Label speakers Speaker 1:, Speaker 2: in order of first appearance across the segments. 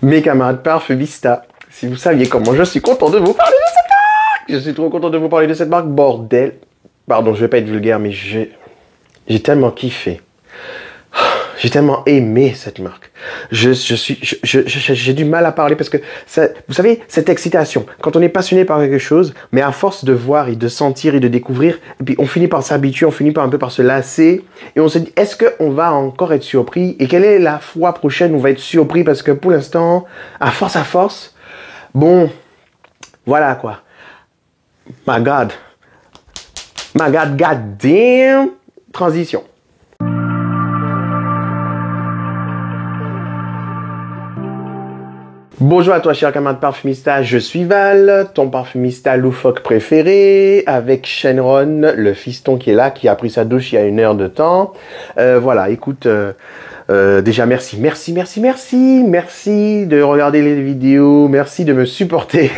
Speaker 1: Mes camarades parfumistas, si vous saviez comment je suis content de vous parler de cette marque. Je suis trop content de vous parler de cette marque, bordel. Pardon, je vais pas être vulgaire, mais j'ai tellement kiffé. J'ai tellement aimé cette marque. J'ai du mal à parler parce que, ça, vous savez, cette excitation, quand on est passionné par quelque chose, mais à force de voir et de sentir et de découvrir, et puis on finit par s'habituer, on finit par un peu par se lasser, et on se dit, est-ce qu'on va encore être surpris? Et quelle est la fois prochaine où on va être surpris? Parce que pour l'instant, à force, bon, voilà quoi. My God, God damn, transition. Bonjour à toi, cher camarade parfumista, je suis Val, ton parfumista loufoque préféré, avec Shenron, le fiston qui est là, qui a pris sa douche il y a 1 heure de temps. Voilà, écoute, déjà merci de regarder les vidéos, merci de me supporter.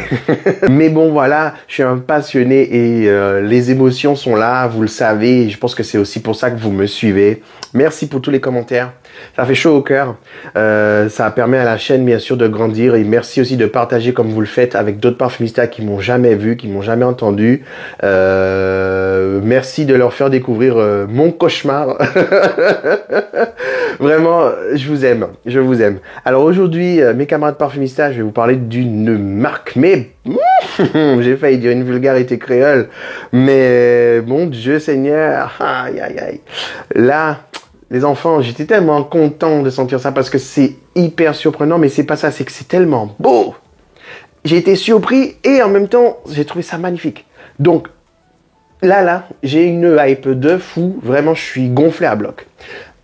Speaker 1: Mais bon, voilà, je suis un passionné et les émotions sont là, vous le savez, et je pense que c'est aussi pour ça que vous me suivez. Merci pour tous les commentaires. Ça fait chaud au cœur. Ça permet à la chaîne, bien sûr, de grandir. Et merci aussi de partager comme vous le faites avec d'autres parfumistas qui m'ont jamais vu, qui m'ont jamais entendu. Merci de leur faire découvrir mon cauchemar. Vraiment, je vous aime. Je vous aime. Alors aujourd'hui, mes camarades parfumistas, je vais vous parler d'une marque. Mais j'ai failli dire une vulgarité créole. Mais mon Dieu Seigneur. Aïe, aïe, aïe. Là... Les enfants, j'étais tellement content de sentir ça parce que c'est hyper surprenant, mais c'est pas ça, c'est que c'est tellement beau. J'ai été surpris et en même temps, j'ai trouvé ça magnifique. Donc, là, j'ai une hype de fou. Vraiment, je suis gonflé à bloc.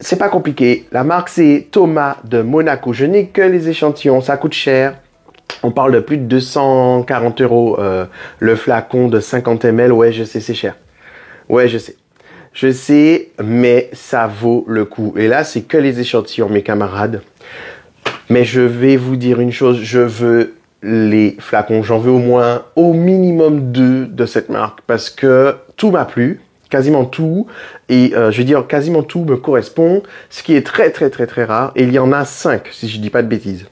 Speaker 1: C'est pas compliqué. La marque, c'est Thomas de Monaco. Je n'ai que les échantillons, ça coûte cher. On parle de plus de 240 €, le flacon de 50 ml. Ouais, je sais, c'est cher. Ouais, je sais. Je sais, mais ça vaut le coup. Et là, c'est que les échantillons, mes camarades. Mais je vais vous dire une chose, je veux les flacons. J'en veux au minimum 2 de cette marque parce que tout m'a plu, quasiment tout. Et je veux dire, quasiment tout me correspond, ce qui est très rare. Et il y en a 5, si je dis pas de bêtises.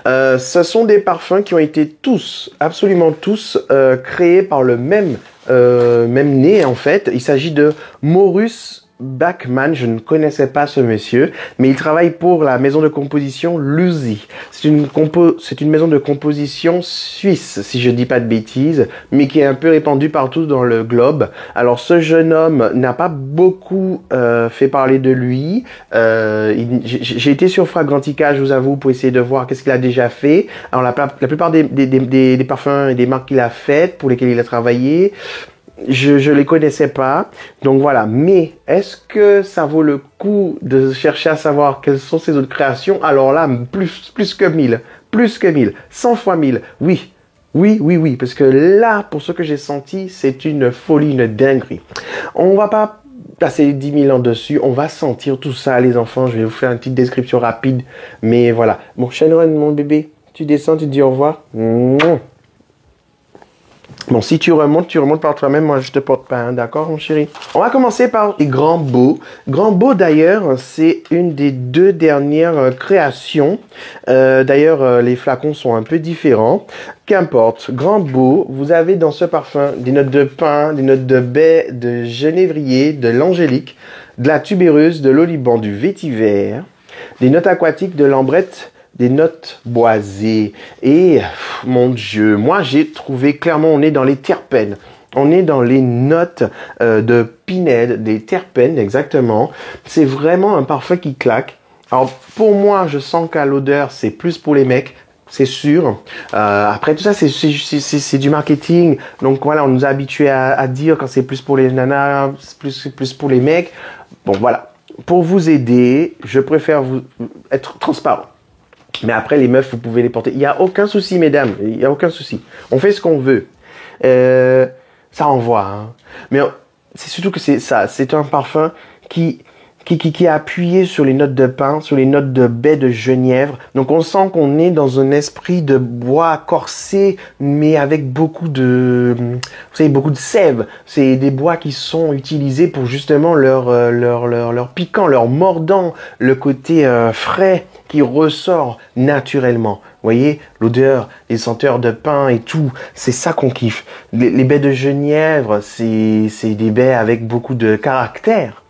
Speaker 1: Ce sont des parfums qui ont été tous, absolument tous, créés par le même nez en fait. Il s'agit de Maurus Bachmann. Je ne connaissais pas ce monsieur, mais il travaille pour la maison de composition Luzi. C'est une maison de composition suisse, si je dis pas de bêtises, mais qui est un peu répandue partout dans le globe. Alors ce jeune homme n'a pas beaucoup fait parler de lui. J'ai été sur Fragrantica, je vous avoue, pour essayer de voir qu'est-ce qu'il a déjà fait. Alors la plupart des parfums et des marques qu'il a faites, pour lesquelles il a travaillé, je les connaissais pas, donc voilà. Mais est-ce que ça vaut le coup de chercher à savoir quelles sont ses autres créations? Alors là, plus que 1000, 100 fois 1000, oui, parce que là, pour ce que j'ai senti, c'est une folie, une dinguerie. On va pas passer 10 000 ans dessus, on va sentir tout ça, les enfants. Je vais vous faire une petite description rapide, mais voilà. Bon, Shenron, mon bébé, tu descends, tu te dis au revoir. Bon, si tu remontes par toi-même, moi je te porte pas, hein, d'accord mon chéri? On va commencer par les Grand Beau. Grand Beau d'ailleurs, c'est une des 2 dernières créations. D'ailleurs, les flacons sont un peu différents. Qu'importe, Grand Beau, vous avez dans ce parfum des notes de pin, des notes de baie, de genévrier, de l'angélique, de la tubéreuse, de l'oliban, du vétiver, des notes aquatiques, de l'ambrette, des notes boisées. Et mon Dieu, moi j'ai trouvé clairement, on est dans les terpènes. On est dans les notes de pinède, des terpènes exactement. C'est vraiment un parfum qui claque. Alors pour moi, je sens qu'à l'odeur, c'est plus pour les mecs. C'est sûr. Après tout ça, c'est du marketing. Donc voilà, on nous a habitués à dire quand c'est plus pour les nanas, plus pour les mecs. Bon voilà. Pour vous aider, je préfère être transparent. Mais après, les meufs, vous pouvez les porter. Il n'y a aucun souci, mesdames. Il n'y a aucun souci. On fait ce qu'on veut. Ça envoie. Hein. Mais c'est surtout que c'est ça. C'est un parfum qui qui est appuyé sur les notes de pin, sur les notes de baie de genièvre. Donc on sent qu'on est dans un esprit de bois corsé, mais avec beaucoup de, vous savez, beaucoup de sève. C'est des bois qui sont utilisés pour justement leur piquant, leur mordant, le côté frais qui ressort naturellement. Vous voyez, l'odeur, les senteurs de pin et tout, c'est ça qu'on kiffe. Les baies de genièvre, c'est des baies avec beaucoup de caractère.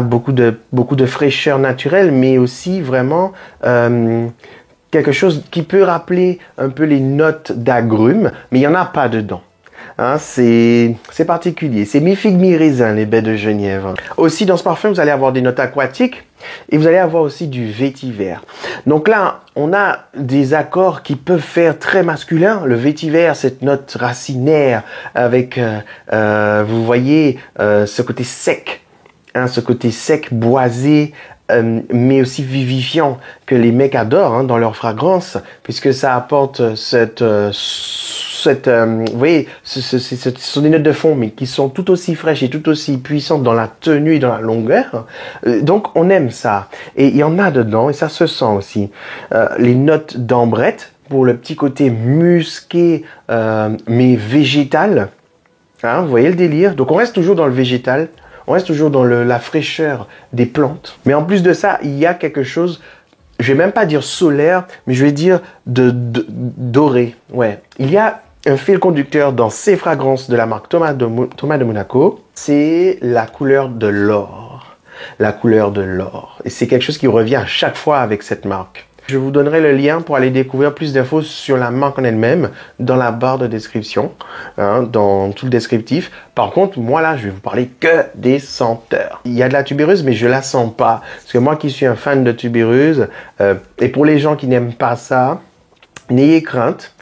Speaker 1: Beaucoup de fraîcheur naturelle, mais aussi vraiment quelque chose qui peut rappeler un peu les notes d'agrumes, mais il n'y en a pas dedans. C'est particulier. C'est mi-figue, mi-raisin, les baies de genièvre. Aussi, dans ce parfum, vous allez avoir des notes aquatiques et vous allez avoir aussi du vétiver. Donc là, on a des accords qui peuvent faire très masculin. Le vétiver, cette note racinaire avec, vous voyez, ce côté sec. Ce côté sec, boisé, mais aussi vivifiant que les mecs adorent dans leur fragrance, puisque ça apporte vous voyez, ce sont des notes de fond, mais qui sont tout aussi fraîches et tout aussi puissantes dans la tenue et dans la longueur. Donc on aime ça. Et il y en a dedans, et ça se sent aussi. Les notes d'ambrette, pour le petit côté musqué, mais végétal. Vous voyez le délire? Donc on reste toujours dans le végétal. On reste toujours dans la fraîcheur des plantes. Mais en plus de ça, il y a quelque chose, je vais même pas dire solaire, mais je vais dire doré. Ouais. Il y a un fil conducteur dans ces fragrances de la marque Thomas de Monaco. C'est la couleur de l'or. La couleur de l'or. Et c'est quelque chose qui revient à chaque fois avec cette marque. Je vous donnerai le lien pour aller découvrir plus d'infos sur la marque en elle-même dans la barre de description, dans tout le descriptif. Par contre, moi là, je vais vous parler que des senteurs. Il y a de la tubéreuse, mais je la sens pas. Parce que moi qui suis un fan de tubéreuse, et pour les gens qui n'aiment pas ça, n'ayez crainte.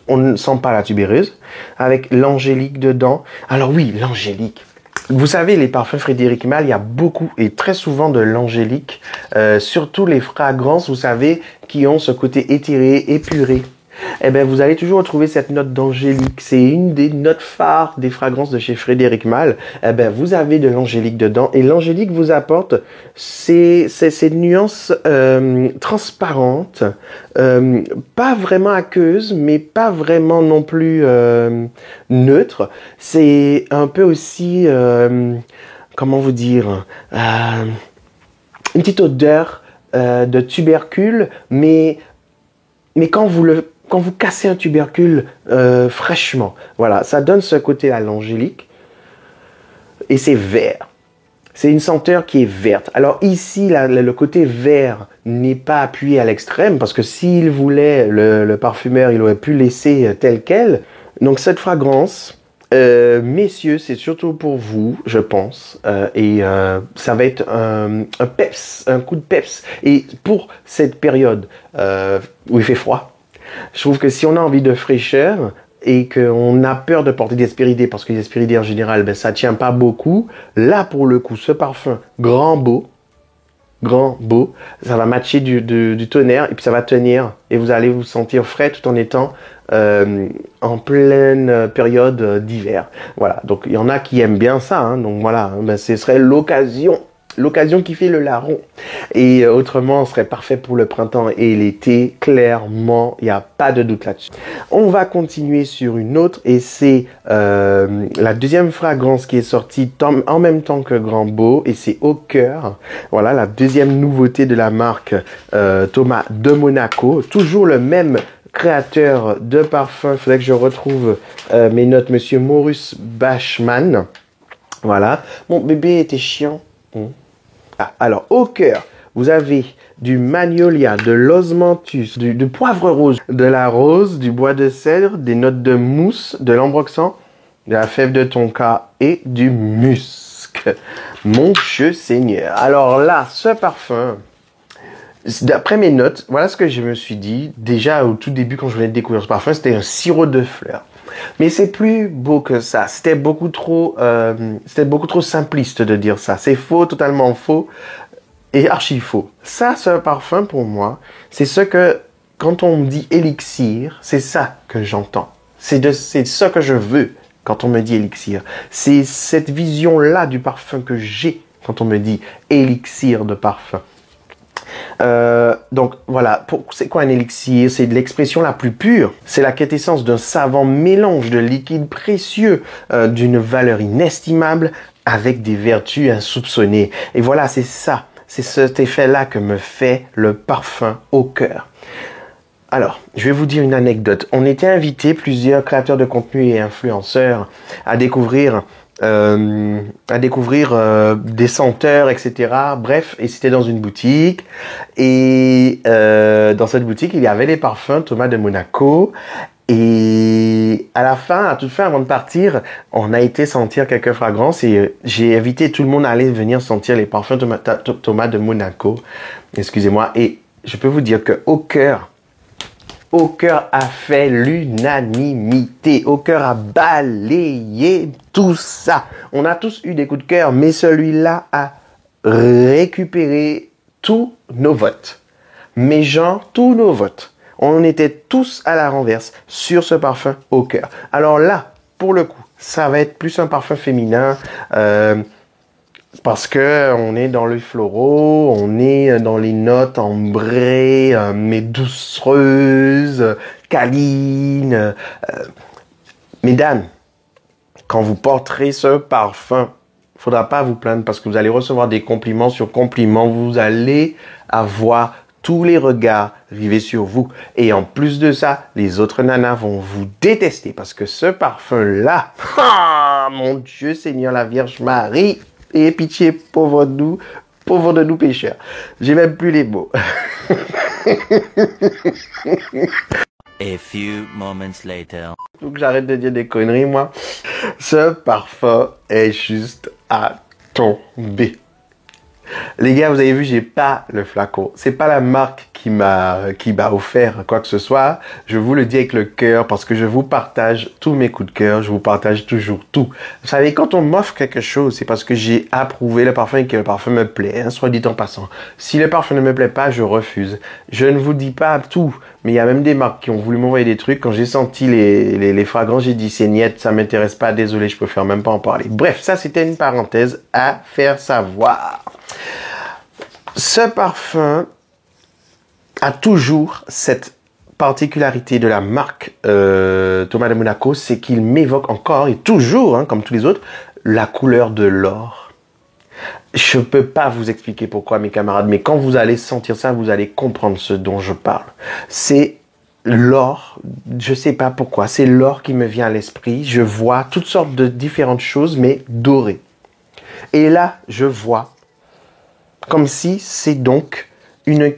Speaker 1: On ne sent pas la tubéreuse. Avec l'angélique dedans. Alors oui, l'angélique. Vous savez, les parfums Frédéric Malle, il y a beaucoup et très souvent de l'angélique, surtout les fragrances, vous savez, qui ont ce côté éthéré, épuré. Eh bien, vous allez toujours retrouver cette note d'angélique. C'est une des notes phares des fragrances de chez Frédéric Malle. Eh bien, vous avez de l'angélique dedans. Et l'angélique vous apporte ces nuances transparentes, pas vraiment aqueuses, mais pas vraiment non plus neutres. C'est un peu aussi, comment vous dire, une petite odeur de tubercule, mais quand vous cassez un tubercule fraîchement, voilà, ça donne ce côté à l'angélique. Et c'est vert. C'est une senteur qui est verte. Alors ici, le côté vert n'est pas appuyé à l'extrême, parce que s'il voulait, le parfumeur, il aurait pu laisser tel quel. Donc cette fragrance, messieurs, c'est surtout pour vous, je pense. Et ça va être un peps, un coup de peps. Et pour cette période où il fait froid, je trouve que si on a envie de fraîcheur et qu'on a peur de porter des spiridés, parce que les spiridés en général, ben, ça tient pas beaucoup, là pour le coup, ce parfum grand beau, ça va matcher du tonnerre et puis ça va tenir et vous allez vous sentir frais tout en étant en pleine période d'hiver. Voilà, donc il y en a qui aiment bien ça, donc voilà, ben, ce serait l'occasion qui fait le larron. Et autrement, ce serait parfait pour le printemps et l'été, clairement, il n'y a pas de doute là-dessus. On va continuer sur une autre, et c'est la deuxième fragrance qui est sortie en même temps que Grand Beau, et c'est Au Cœur. Voilà, la deuxième nouveauté de la marque Thomas de Monaco. Toujours le même créateur de parfums. Il faudrait que je retrouve mes notes, Monsieur Maurice Bachmann. Voilà. Mon bébé était chiant. Alors, Au Cœur, vous avez du magnolia, de l'osmanthus, du poivre rose, de la rose, du bois de cèdre, des notes de mousse, de l'ambroxan, de la fève de tonka et du musc. Mon Dieu Seigneur. Alors là, ce parfum, d'après mes notes, voilà ce que je me suis dit. Déjà, au tout début, quand je venais de découvrir ce parfum, c'était un sirop de fleurs. Mais c'est plus beau que ça. C'était beaucoup trop simpliste de dire ça. C'est faux, totalement faux et archi faux. Ça, c'est un parfum pour moi. C'est ce que, quand on me dit élixir, c'est ça que j'entends. C'est ce que je veux quand on me dit élixir. C'est cette vision-là du parfum que j'ai quand on me dit élixir de parfum. Donc voilà, c'est quoi un élixir? C'est de l'expression la plus pure. C'est la quintessence d'un savant mélange de liquides précieux d'une valeur inestimable avec des vertus insoupçonnées. Et voilà, c'est ça. C'est cet effet-là que me fait le parfum au cœur. Alors, je vais vous dire une anecdote. On était invités, plusieurs créateurs de contenu et influenceurs, à découvrir des senteurs, etc. Bref, et c'était dans une boutique. Et dans cette boutique, il y avait les parfums Thomas de Monaco. Et à la fin, à toute fin, avant de partir, on a été sentir quelques fragrances et j'ai invité tout le monde à aller venir sentir les parfums Thomas de Monaco. Excusez-moi. Et je peux vous dire que au cœur a fait l'unanimité. Au cœur a balayé tout ça. On a tous eu des coups de cœur, mais celui-là a récupéré tous nos votes. Mes gens, tous nos votes. On était tous à la renverse sur ce parfum au cœur. Alors là, pour le coup, ça va être plus un parfum féminin. Parce que on est dans le floraux, on est dans les notes ambrées, mais doucereuses, câlines. Mesdames, quand vous porterez ce parfum, faudra pas vous plaindre parce que vous allez recevoir des compliments sur compliments. Vous allez avoir tous les regards rivés sur vous. Et en plus de ça, les autres nanas vont vous détester parce que ce parfum-là, mon Dieu Seigneur la Vierge Marie, et pitié, pauvre de nous pécheurs. J'ai même plus les mots.
Speaker 2: A few moments later.
Speaker 1: Faut que j'arrête de dire des conneries, moi. Ce parfum est juste à tomber. Les gars, vous avez vu, j'ai pas le flacon. C'est pas la marque qui m'a offert quoi que ce soit. Je vous le dis avec le cœur parce que je vous partage tous mes coups de cœur. Je vous partage toujours tout. Vous savez, quand on m'offre quelque chose, c'est parce que j'ai approuvé le parfum et que le parfum me plaît, hein, soit dit en passant. Si le parfum ne me plaît pas, je refuse. Je ne vous dis pas tout, mais il y a même des marques qui ont voulu m'envoyer des trucs. Quand j'ai senti les fragrances, j'ai dit c'est niet, ça m'intéresse pas, désolé, je préfère même pas en parler. Bref, ça c'était une parenthèse à faire savoir. Ce parfum a toujours cette particularité de la marque Thomas de Monaco, c'est qu'il m'évoque encore et toujours, hein, comme tous les autres, la couleur de l'or. Je peux pas vous expliquer pourquoi, mes camarades, mais quand vous allez sentir ça, vous allez comprendre ce dont je parle. C'est l'or, je sais pas pourquoi, c'est l'or qui me vient à l'esprit. Je vois toutes sortes de différentes choses, mais dorées. Et là, je vois comme si c'est donc une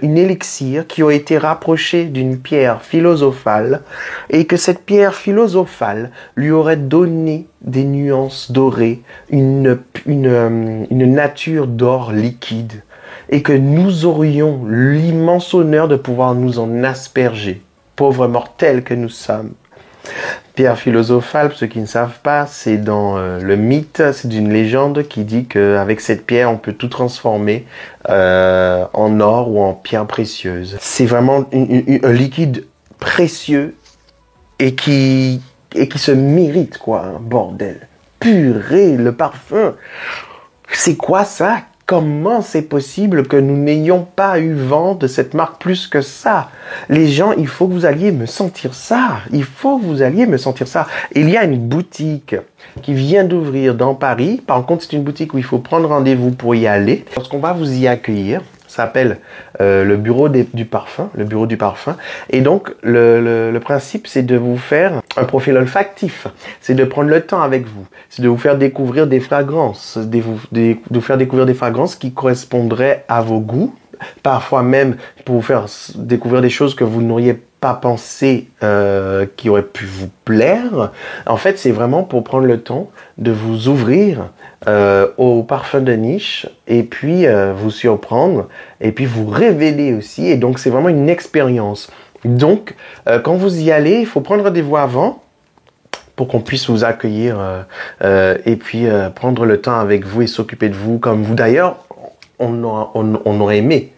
Speaker 1: élixir qui a été rapprochée d'une pierre philosophale et que cette pierre philosophale lui aurait donné des nuances dorées, une nature d'or liquide et que nous aurions l'immense honneur de pouvoir nous en asperger, pauvres mortels que nous sommes. Pierre philosophale, pour ceux qui ne savent pas, c'est dans le mythe, c'est d'une légende qui dit qu'avec cette pierre, on peut tout transformer en or ou en pierre précieuse. C'est vraiment un liquide précieux et qui se mérite, quoi, hein, bordel. Purée, le parfum. C'est quoi ça? Comment c'est possible que nous n'ayons pas eu vent de cette marque plus que ça? Les gens, il faut que vous alliez me sentir ça. Il faut que vous alliez me sentir ça. Il y a une boutique qui vient d'ouvrir dans Paris. Par contre, c'est une boutique où il faut prendre rendez-vous pour y aller. Lorsqu'on va vous y accueillir, ça s'appelle le bureau du parfum, le bureau du parfum. Et donc, le principe, c'est de vous faire un profil olfactif. C'est de prendre le temps avec vous. C'est de vous faire découvrir des fragrances. De vous faire découvrir des fragrances qui correspondraient à vos goûts. Parfois même pour vous faire découvrir des choses que vous n'auriez pas pensé qui auraient pu vous plaire. En fait, c'est vraiment pour prendre le temps de vous ouvrir aux parfums de niche et puis vous surprendre et puis vous révéler aussi. Et donc, c'est vraiment une expérience. Donc, quand vous y allez, il faut prendre rendez-vous avant pour qu'on puisse vous accueillir et puis prendre le temps avec vous et s'occuper de vous comme vous. D'ailleurs, on aurait aimé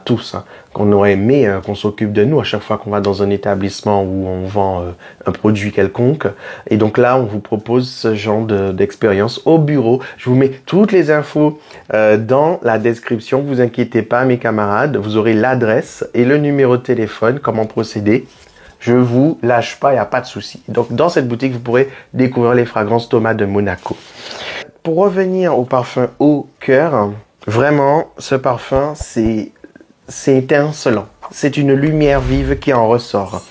Speaker 1: tous, hein, qu'on aurait aimé qu'on s'occupe de nous à chaque fois qu'on va dans un établissement où on vend un produit quelconque. Et donc là, on vous propose ce genre d'expérience au bureau. Je vous mets toutes les infos dans la description. Vous inquiétez pas, mes camarades. Vous aurez l'adresse et le numéro de téléphone, comment procéder. Je vous lâche pas, il n'y a pas de souci. Donc, dans cette boutique, vous pourrez découvrir les fragrances Thomas de Monaco. Pour revenir au parfum Au Cœur, vraiment, ce parfum, c'est étincelant. C'est une lumière vive qui en ressort.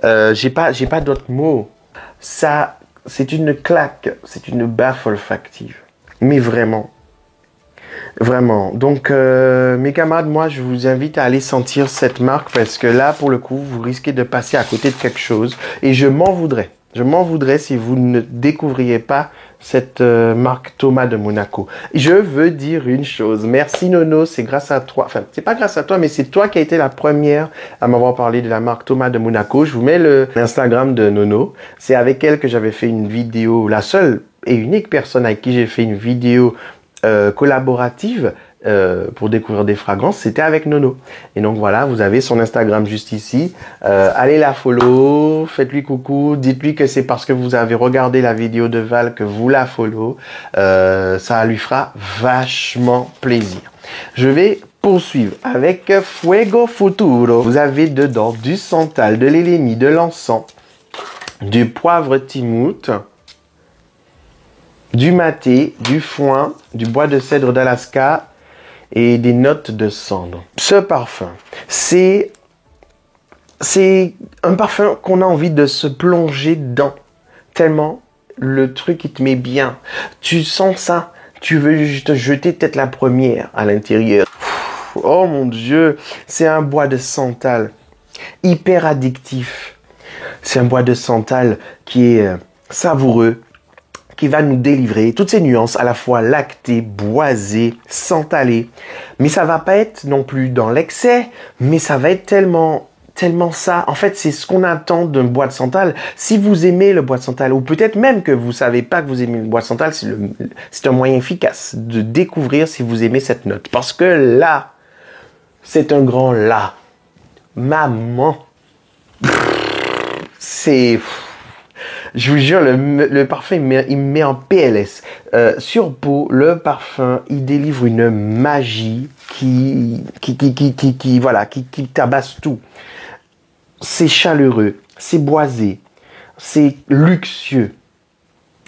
Speaker 1: J'ai pas d'autres mots. Ça, c'est une claque, c'est une baffe olfactive. Mais vraiment. Vraiment. Donc, mes camarades, moi, je vous invite à aller sentir cette marque parce que là, pour le coup, vous risquez de passer à côté de quelque chose. Et je m'en voudrais. Je m'en voudrais si vous ne découvriez pas cette marque Thomas de Monaco. Je veux dire une chose. Merci Nono, c'est grâce à toi. Enfin, c'est pas grâce à toi, mais c'est toi qui as été la première à m'avoir parlé de la marque Thomas de Monaco. Je vous mets l'Instagram de Nono. C'est avec elle que j'avais fait une vidéo, la seule et unique personne avec qui j'ai fait une vidéo collaborative pour découvrir des fragrances, c'était avec Nono. Et donc voilà, vous avez son Instagram juste ici. Allez la follow, faites-lui coucou, dites-lui que c'est parce que vous avez regardé la vidéo de Val que vous la follow. Ça lui fera vachement plaisir. Je vais poursuivre avec Fuego Futuro. Vous avez dedans du santal, de l'élémie, de l'encens, du poivre timout, du maté, du foin, du bois de cèdre d'Alaska et des notes de cendre. Ce parfum, c'est un parfum qu'on a envie de se plonger dedans. Tellement le truc, il te met bien. Tu sens ça, tu veux te jeter peut-être la première à l'intérieur. Oh mon Dieu, c'est un bois de santal hyper addictif. C'est un bois de santal qui est savoureux, qui va nous délivrer toutes ces nuances à la fois lactées, boisées, santalées. Mais ça va pas être non plus dans l'excès, mais ça va être tellement ça. En fait, c'est ce qu'on attend d'un bois de santal. Si vous aimez le bois de santal, ou peut-être même que vous savez pas que vous aimez le bois de santal, c'est un moyen efficace de découvrir si vous aimez cette note. Parce que là, c'est un grand là. Maman. C'est... Je vous jure, le parfum, il me met en PLS. Sur peau, le parfum, il délivre une magie qui tabasse tout. C'est chaleureux, c'est boisé, c'est luxueux.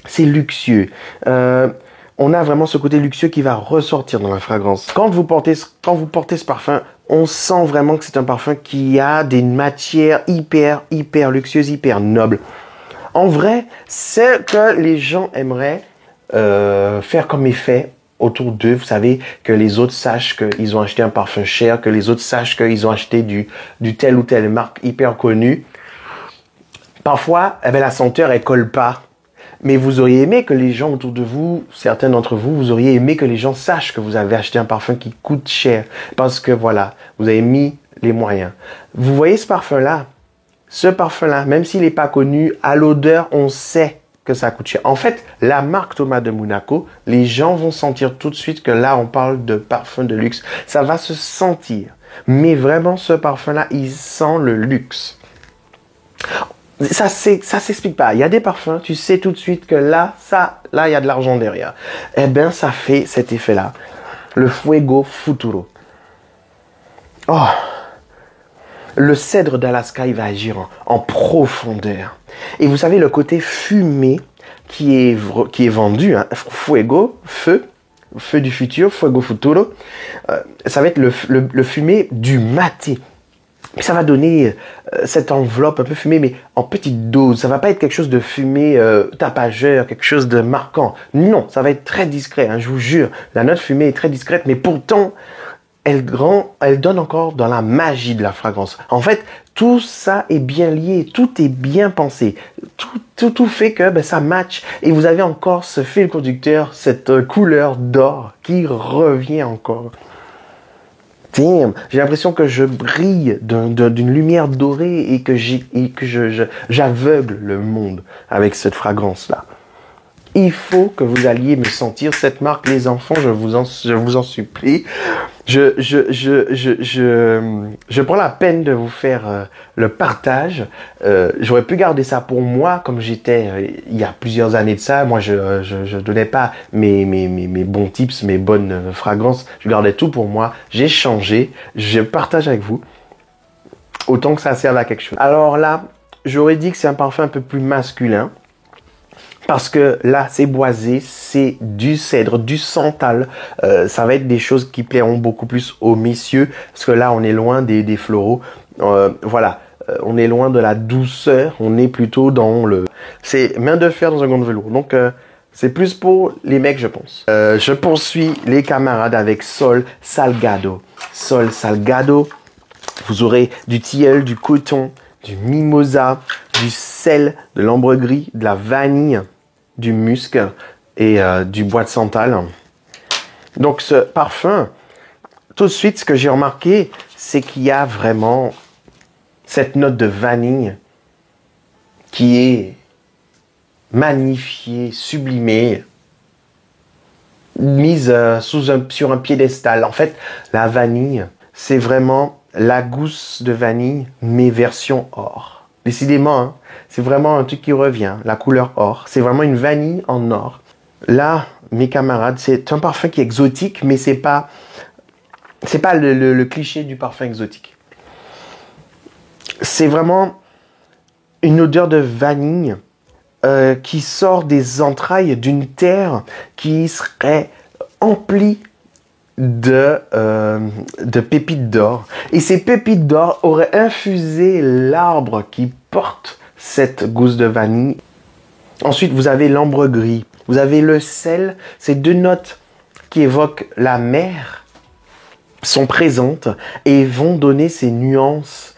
Speaker 1: C'est luxueux. On a vraiment ce côté luxueux qui va ressortir dans la fragrance. Quand vous portez ce parfum, on sent vraiment que c'est un parfum qui a des matières hyper luxueuses, hyper nobles. En vrai, c'est que les gens aimeraient faire comme effet autour d'eux. Vous savez, que les autres sachent qu'ils ont acheté un parfum cher, que les autres sachent qu'ils ont acheté du telle ou telle marque hyper connue. Parfois, la senteur, elle colle pas. Mais vous auriez aimé que les gens autour de vous, certains d'entre vous, vous auriez aimé que les gens sachent que vous avez acheté un parfum qui coûte cher. Parce que voilà, vous avez mis les moyens. Vous voyez ce parfum-là? Ce parfum-là, même s'il n'est pas connu, à l'odeur, on sait que ça coûte cher. En fait, la marque Thomas de Monaco, les gens vont sentir tout de suite que là, on parle de parfum de luxe. Ça va se sentir. Mais vraiment, ce parfum-là, il sent le luxe. Ça s'explique pas. Il y a des parfums, tu sais tout de suite que là, il y a de l'argent derrière. Eh bien, ça fait cet effet-là. Le Fuego Futuro. Oh! Le cèdre d'Alaska, il va agir en profondeur. Et vous savez, le côté fumé qui est vendu, hein, Fuego, feu du futur, Fuego Futuro, ça va être le fumé du maté. Ça va donner cette enveloppe un peu fumée, mais en petite dose. Ça va pas être quelque chose de fumé tapageur, quelque chose de marquant. Non, ça va être très discret, hein, je vous jure. La note fumée est très discrète, mais pourtant... Elle donne encore dans la magie de la fragrance. En fait, tout ça est bien lié, tout est bien pensé. Tout fait que ça match. Et vous avez encore ce fil conducteur, cette couleur d'or qui revient encore. Damn, j'ai l'impression que je brille d'une lumière dorée et que j'aveugle le monde avec cette fragrance-là. Il faut que vous alliez me sentir cette marque, les enfants, je vous en supplie. Je prends la peine de vous faire le partage. J'aurais pu garder ça pour moi, comme j'étais il y a plusieurs années de ça. Moi, je donnais pas mes bons tips, mes bonnes fragrances. Je gardais tout pour moi. J'ai changé. Je partage avec vous. Autant que ça serve à quelque chose. Alors là, j'aurais dit que c'est un parfum un peu plus masculin. Parce que là, c'est boisé, c'est du cèdre, du santal. Ça va être des choses qui plairont beaucoup plus aux messieurs. Parce que là, on est loin des floraux. Voilà, on est loin de la douceur. On est plutôt dans le... C'est main de fer dans un gant de velours. Donc, c'est plus pour les mecs, je pense. Je poursuis les camarades avec Sol Salgado. Sol Salgado, vous aurez du tilleul, du coton, du mimosa, du sel, de l'ambre gris, de la vanille, du musc et du bois de santal. Donc ce parfum, tout de suite, ce que j'ai remarqué, c'est qu'il y a vraiment cette note de vanille qui est magnifiée, sublimée, mise sur un piédestal. En fait, la vanille, c'est vraiment la gousse de vanille, mais version or. Décidément, hein, c'est vraiment un truc qui revient, la couleur or. C'est vraiment une vanille en or. Là, mes camarades, c'est un parfum qui est exotique, mais c'est pas le cliché du parfum exotique. C'est vraiment une odeur de vanille qui sort des entrailles d'une terre qui serait emplie de pépites d'or. Et ces pépites d'or auraient infusé l'arbre qui porte cette gousse de vanille. Ensuite, vous avez l'ambre gris. Vous avez le sel. Ces deux notes qui évoquent la mer sont présentes et vont donner ces nuances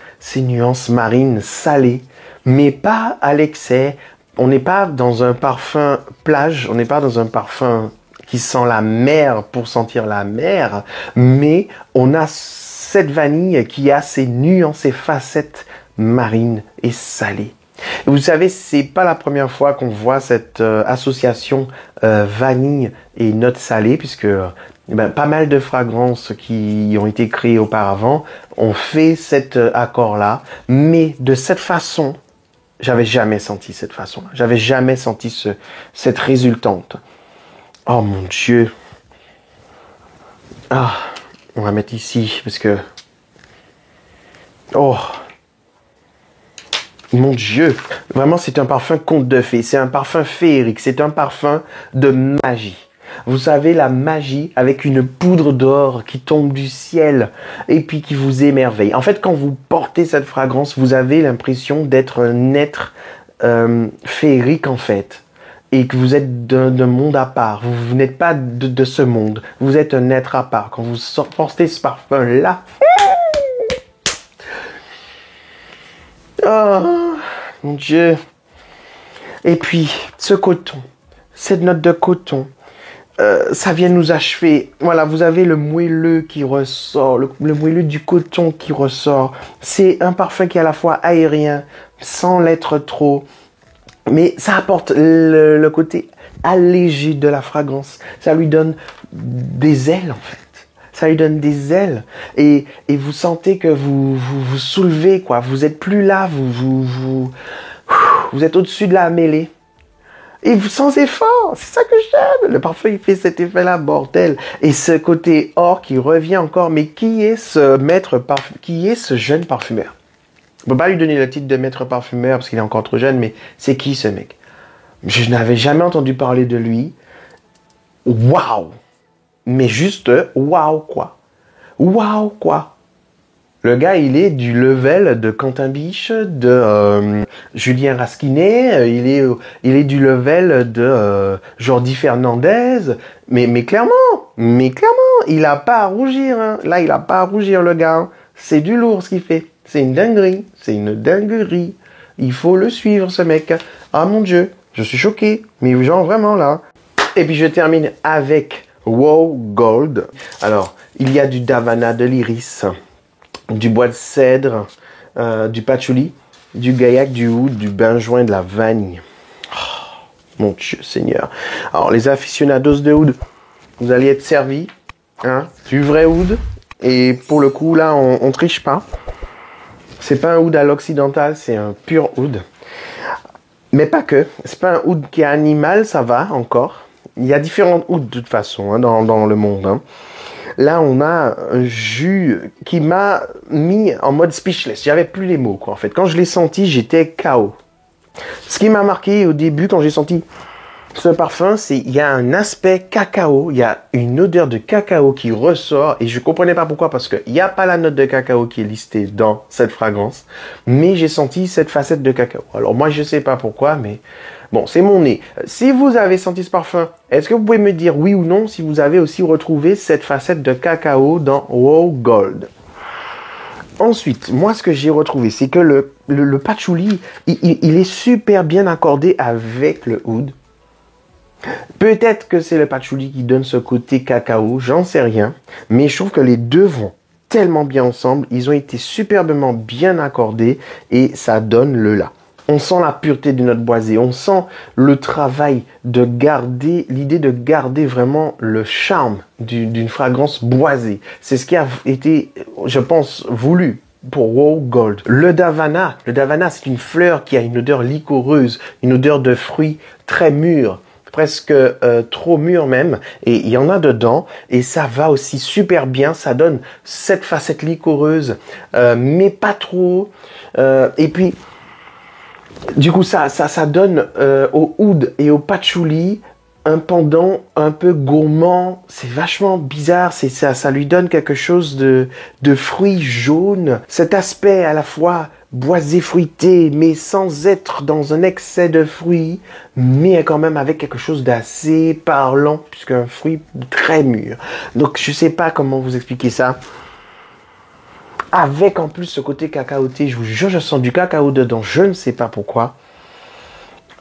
Speaker 1: marines salées, mais pas à l'excès. On n'est pas dans un parfum plage, on n'est pas dans un parfum qui sent la mer pour sentir la mer, mais on a cette vanille qui a ses nuances, ses facettes marines et salées. Et vous savez, c'est pas la première fois qu'on voit cette association vanille et notes salées, puisque pas mal de fragrances qui ont été créées auparavant ont fait cet accord-là, mais de cette façon, j'avais jamais senti cette façon-là. J'avais jamais senti cette résultante. Oh mon Dieu. Ah, on va mettre ici parce que... Oh. Mon Dieu. Vraiment, c'est un parfum conte de fées. C'est un parfum féerique. C'est un parfum de magie. Vous savez, la magie avec une poudre d'or qui tombe du ciel et puis qui vous émerveille. En fait, quand vous portez cette fragrance, vous avez l'impression d'être un être féerique en fait. Et que vous êtes d'un monde à part. Vous n'êtes pas de ce monde. Vous êtes un être à part. Quand vous portez ce parfum-là... Oh, mon Dieu. Et puis, ce coton. Cette note de coton. Ça vient nous achever. Voilà, vous avez le moelleux qui ressort. Le moelleux du coton qui ressort. C'est un parfum qui est à la fois aérien, sans l'être trop... Mais ça apporte le côté allégé de la fragrance. Ça lui donne des ailes, en fait. Ça lui donne des ailes. Et vous sentez que vous soulevez, quoi. Vous êtes plus là, vous êtes au-dessus de la mêlée. Et sans effort. C'est ça que j'aime. Le parfum, il fait cet effet-là, bordel. Et ce côté or qui revient encore. Mais qui est ce qui est ce jeune parfumeur? On ne peut pas lui donner le titre de maître parfumeur parce qu'il est encore trop jeune, mais c'est qui ce mec? Je n'avais jamais entendu parler de lui. Waouh! Mais juste waouh quoi! Waouh quoi! Le gars, il est du level de Quentin Biche, de Julien Rasquinet, il est du level de Jordi Fernandez, mais clairement, il n'a pas à rougir. Hein. Là, il n'a pas à rougir, le gars. Hein. C'est du lourd ce qu'il fait. C'est une dinguerie. C'est une dinguerie. Il faut le suivre, ce mec. Ah mon Dieu, je suis choqué. Mais genre vraiment là. Et puis je termine avec Wow Gold. Alors, il y a du Davana, de l'iris, du bois de cèdre, du patchouli, du gaillac, du oud, du benjoin, de la vanille. Oh, Mon Dieu Seigneur. Alors, les aficionados de oud, vous allez être servis, hein, du vrai oud. Et pour le coup, là, on triche pas. C'est pas un oud à l'occidental, c'est un pur oud. Mais pas que. C'est pas un oud qui est animal, ça va encore. Il y a différents ouds de toute façon, hein, dans le monde. Hein. Là, on a un jus qui m'a mis en mode speechless. J'avais plus les mots, quoi, en fait. Quand je l'ai senti, j'étais KO. Ce qui m'a marqué au début, quand j'ai senti ce parfum, c'est il y a un aspect cacao, il y a une odeur de cacao qui ressort et je comprenais pas pourquoi parce qu'il n'y a pas la note de cacao qui est listée dans cette fragrance, mais j'ai senti cette facette de cacao. Alors moi je sais pas pourquoi, mais bon, c'est mon nez. Si vous avez senti ce parfum, est-ce que vous pouvez me dire oui ou non si vous avez aussi retrouvé cette facette de cacao dans Wow Gold? Ensuite, moi, ce que j'ai retrouvé, c'est que le patchouli, il est super bien accordé avec le oud. Peut-être que c'est le patchouli qui donne ce côté cacao, j'en sais rien. Mais je trouve que les deux vont tellement bien ensemble. Ils ont été superbement bien accordés et ça donne le là. On sent la pureté de notre boisé. On sent le travail de garder, l'idée de garder vraiment le charme d'une fragrance boisée. C'est ce qui a été, je pense, voulu pour Wow Gold. Le Davana, c'est une fleur qui a une odeur liquoreuse, une odeur de fruits très mûrs. Presque trop mûr même, et il y en a dedans, et ça va aussi super bien, ça donne cette facette liquoreuse, mais pas trop, et puis, du coup, ça donne au oud et au patchouli un pendant un peu gourmand, c'est vachement bizarre, ça lui donne quelque chose de fruits jaunes, cet aspect à la fois boisé fruité, mais sans être dans un excès de fruits, mais quand même avec quelque chose d'assez parlant, puisqu'un fruit très mûr. Donc je sais pas comment vous expliquer ça. Avec en plus ce côté cacaoté, je vous jure, je sens du cacao dedans, je ne sais pas pourquoi.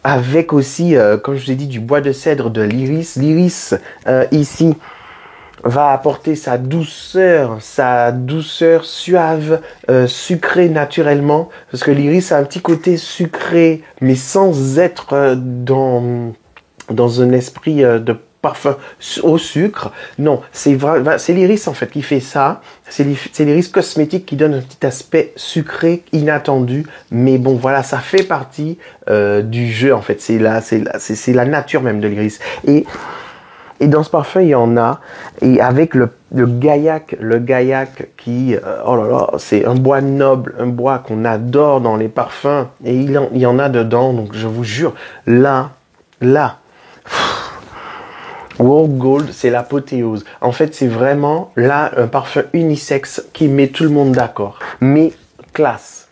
Speaker 1: Avec aussi, comme je vous ai dit, du bois de cèdre de l'iris. L'iris, ici, va apporter sa douceur suave, sucrée naturellement. Parce que l'iris a un petit côté sucré, mais sans être dans un esprit de parfum au sucre. Non, c'est l'iris en fait qui fait ça. C'est l'iris cosmétique qui donne un petit aspect sucré inattendu. Mais bon, voilà, ça fait partie du jeu en fait. C'est la nature même de l'iris. Et dans ce parfum, il y en a. Et avec le gaillac qui, oh là là, c'est un bois noble, un bois qu'on adore dans les parfums. Et il y en a dedans. Donc je vous jure, là, Wow Gold, c'est l'apothéose. En fait, c'est vraiment là un parfum unisexe qui met tout le monde d'accord. Mais classe.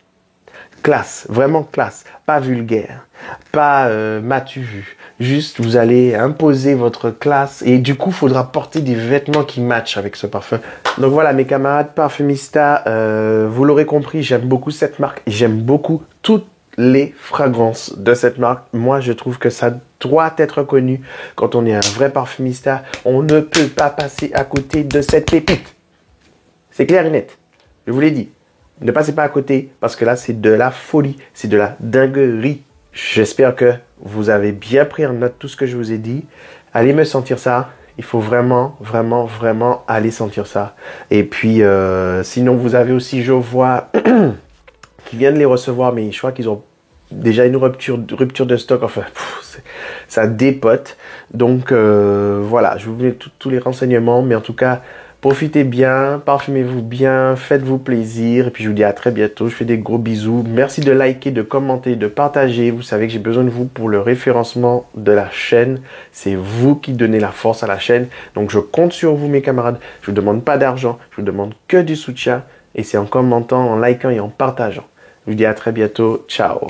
Speaker 1: Classe, vraiment classe. Pas vulgaire. Pas m'as-tu vu. Juste, vous allez imposer votre classe et du coup, il faudra porter des vêtements qui matchent avec ce parfum. Donc voilà, mes camarades parfumistas, vous l'aurez compris, j'aime beaucoup cette marque. J'aime beaucoup toutes les fragrances de cette marque. Moi, je trouve que ça doit être connu. Quand on est un vrai parfumista, on ne peut pas passer à côté de cette pépite. C'est clair et net. Je vous l'ai dit. Ne passez pas à côté parce que là, c'est de la folie. C'est de la dinguerie. J'espère que vous avez bien pris en note tout ce que je vous ai dit. Allez me sentir ça. Il faut vraiment, vraiment, vraiment aller sentir ça. Et puis, sinon, vous avez aussi, je vois, qui viennent les recevoir, mais je crois qu'ils ont déjà une rupture de stock. Enfin, ça dépote. Donc, voilà, je vous mets tous les renseignements. Mais en tout cas, profitez bien, parfumez-vous bien, faites-vous plaisir. Et puis, je vous dis à très bientôt. Je fais des gros bisous. Merci de liker, de commenter, de partager. Vous savez que j'ai besoin de vous pour le référencement de la chaîne. C'est vous qui donnez la force à la chaîne. Donc, je compte sur vous, mes camarades. Je ne vous demande pas d'argent. Je vous demande que du soutien. Et c'est en commentant, en likant et en partageant. Je vous dis à très bientôt. Ciao.